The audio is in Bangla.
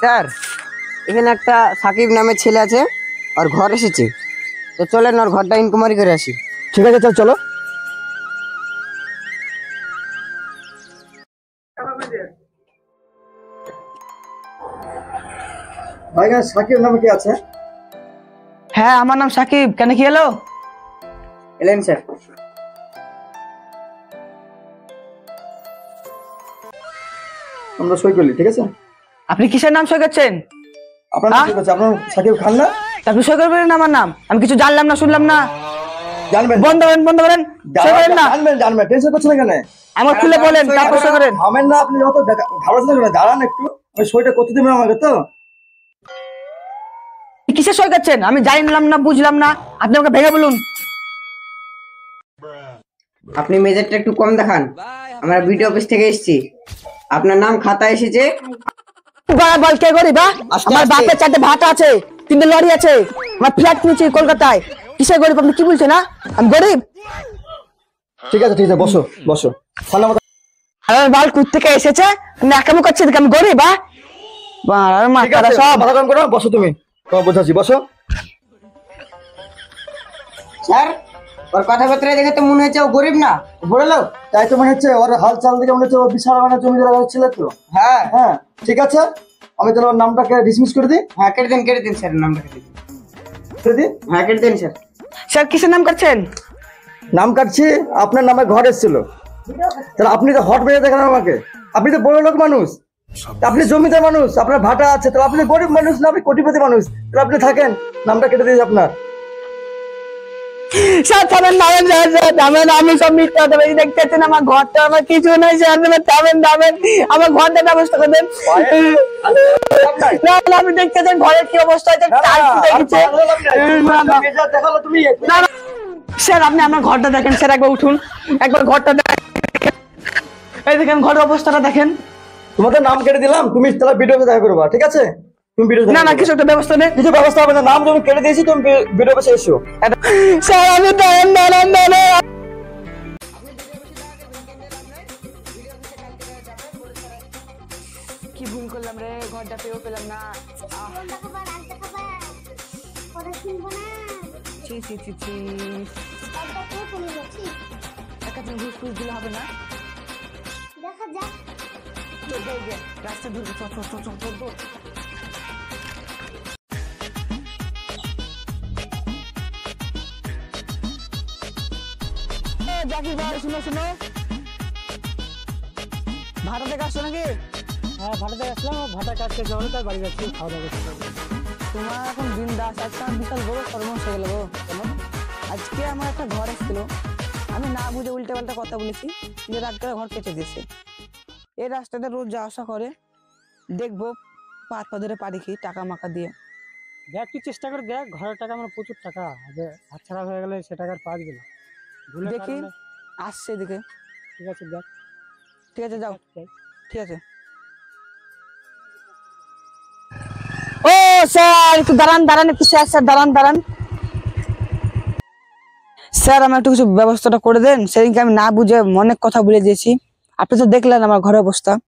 স্যার এখানে একটা সাকিব নামের ছেলে আছে, আর ঘর এসেছে, তো চলেন ওর ঘরটা ইনকোয়ারি করে আসি। ঠিক আছে, চলো। ভাই সাকিব নামে কি আছে? হ্যাঁ আমার নাম সাকিব, কেন কি হলো? এলেন স্যার। আমরা সই করলি, ঠিক আছে? আপনি কিসের নাম সই করছেন? আপনার নাম কি আছে? আপনার সাকিব খান না? আপনি সই করবেন না আমার নাম? আমি কিছু জানলাম না, শুনলাম না। জানবেন? বন্ধ করেন, বন্ধ করেন, সই করেন না। জানবেন, টেনশন করছেন না কেন? আমার খুলে বলেন, তারপর সই করেন। থামেন না, আপনি যত ঘাবড়াচ্ছেন কেন? দাঁড়ান একটু, আমি সইটা করতে দেবেন আমাকে তো? কিসের সই করছেন আমি জানলাম না, বুঝলাম না, আপনি আমাকে ভেঙে বলুন। আপনি মেজারটা একটু কম দেখান, আমরা ভিডিও অফিস থেকে এসেছি, আপনার নাম খাতা এসেছে। বল কে গরিব? আমার বাপের 4টে ভাটা আছে, 3টে লরি আছে, আমার ফ্ল্যাট কিনেছি কলকাতায়। কিসের গরিব আপনি কি বলছেন? না আমি গরিব? ঠিক আছে, ঠিক আছে, বসো বসো। আমার বাল কুত থেকে এসেছে, নাকামো করছে, আমি গরিব? মাথাটা সব মাথা গরম করো, বসো তুমি, তোমার বোঝাচ্ছি, বসো। স্যার ওর কথাবার্তা দেখে তো মনে হচ্ছে ও গরিব না, বড় লোক। তাই তো মনে হচ্ছে, ওর হাল চাল দিকে মনে হচ্ছে ও বিশাল মানে জমিদার ছিল তো। হ্যাঁ হ্যাঁ, ঠিক আছে, আমি তাহলে ওর নামটাকে ডিসমিস করে দিই। হ্যাঁ কেটে দিন স্যার, নামটা কেটে দিন। করে দিই? হ্যাঁ কেটে দিন স্যার। স্যার কিসের নাম করছেন? নাম কাটছি, আপনার নামে ঘর এসেছিল, তাহলে আপনি তো হট বেজে দেখেন আমাকে। আপনি তো বড় লোক মানুষ, আপনি জমিদার মানুষ, আপনার ভাটা আছে, তাহলে আপনি গরিব মানুষ না, আপনি কোটিপতি মানুষ, তাহলে আপনি থাকেন। নামটা কেটে দিয়েছি আপনার। স্যার থামেন, থামেন, আমি সব মিথ্যা কথা বলছি, দেখতেছেন আমার ঘরটা, আমার কিছু নাই স্যার, থামেন, আমার ঘরটা ব্যবস্থা করে দেন। না, আমি দেখতেছেন ঘরের কি অবস্থা আছে, স্যার আপনি আমার ঘরটা দেখেন, স্যার একবার উঠুন, একবার ঘরটা দেখেন, এই দেখেন ঘরের অবস্থাটা দেখেন। তোমাদের নাম কেটে দিলাম, তুমি তাহলে ভিডিওতে দেখা করবা, ঠিক আছে? তুমি ভিডিও না কিছু একটা ব্যবস্থা নেই, কিছু ব্যবস্থা হবে না, নাম তুমি কেটে দিয়েছি, তুমি ভিডিও পেছে এসো। স্যার আমি দাঁড়ান কি ভুল করলাম রে, ঘরটা পেয়েও পেলাম না। ঘুষ দিলে হবে না, দেখা যাক। রাস্তা ধরবো, চল। জাকির ভাই শুনো, ভাড়া থেকে আসছো নাকি? হ্যাঁ ভাটা থেকে আসলাম, ভাটা কাজ শেষ হলো, তার বাড়ি যাচ্ছি, খাওয়া দাওয়া করছি। তোমার এখন দিন দাস, আজকে আমার বিশাল বড় সর্বনাশ হয়ে গেল গো। আজকে আমার একটা ঘর এসেছিল, আমি না বুঝে উল্টে পাল্টা কথা বলেছি, যে রাত করে ঘর কেটে দিয়েছে। এই রাস্তাতে রোজ যাওয়া আসা করে, দেখবো পাত পা ধরে পারি কি টাকা মাকা দিয়ে। দেখ তুই চেষ্টা করে দেখ, ঘরের টাকা আমার প্রচুর টাকা, হাত ছাড়া হয়ে গেলে সে টাকার পাওয়া যাবে না। দেখি আসছে এদিকে। ঠিক আছে দেখ। ঠিক আছে যাও, ঠিক আছে। ও স্যার একটু দাঁড়ান একটু, স্যার দাঁড়ান। স্যার আমার একটু কিছু ব্যবস্থাটা করে দেন, সেদিনকে আমি না বুঝে অনেক কথা বলে দিয়েছি, আপনি তো দেখলেন আমার ঘরের অবস্থা।